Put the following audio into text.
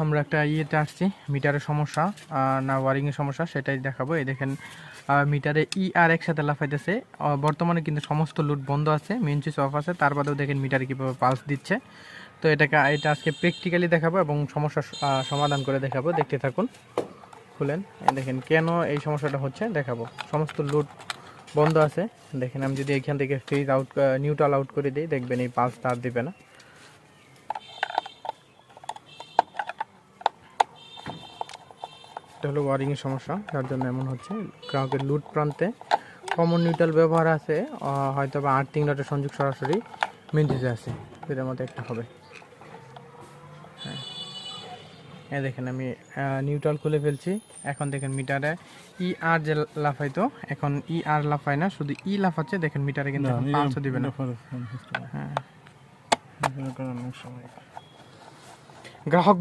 আমরা একটা ইয়েতে আসছি, মিটারের সমস্যা না ওয়ারিংয়ের সমস্যা সেটাই দেখাবো। এই দেখেন মিটারে আর একসাথে লাফাইতেছে। বর্তমানে কিন্তু সমস্ত লুট বন্ধ আছে, মেইন সুইচ অফ আছে, তার বাদেও দেখেন মিটারে কীভাবে পালস দিচ্ছে। তো এটা আজকে প্র্যাকটিক্যালি দেখাবো এবং সমস্যার সমাধান করে দেখাবো। দেখতে থাকুন। খুলেন, দেখেন কেন এই সমস্যাটা হচ্ছে দেখাবো। সমস্ত লুট বন্ধ আছে। দেখেন আমি যদি এখান থেকে ফেজ আউট নিউট্রাল আউট করে দিই, দেখবেন এই পালস আর দিবে না। এটা হলো ওয়ারিংয়ের সমস্যা, যার জন্য এমন হচ্ছে। গ্রাহকের লুট প্রান্তে কমন নিউট্রাল ব্যবহার আছে, হয়তো বা আর্থিং নটের সংযোগ সরাসরি মেন সুইচে আছে, এটার মধ্যে একটা হবে। হ্যাঁ, এই দেখেন আমি নিউট্রাল খুলে ফেলছি। এখন দেখেন মিটারে আর যে লাফাইতো, এখন আর লাফায় না, শুধু লাফাচ্ছে। দেখেন মিটারে কিন্তু পালসও দিবে না। হ্যাঁ, গ্রাহক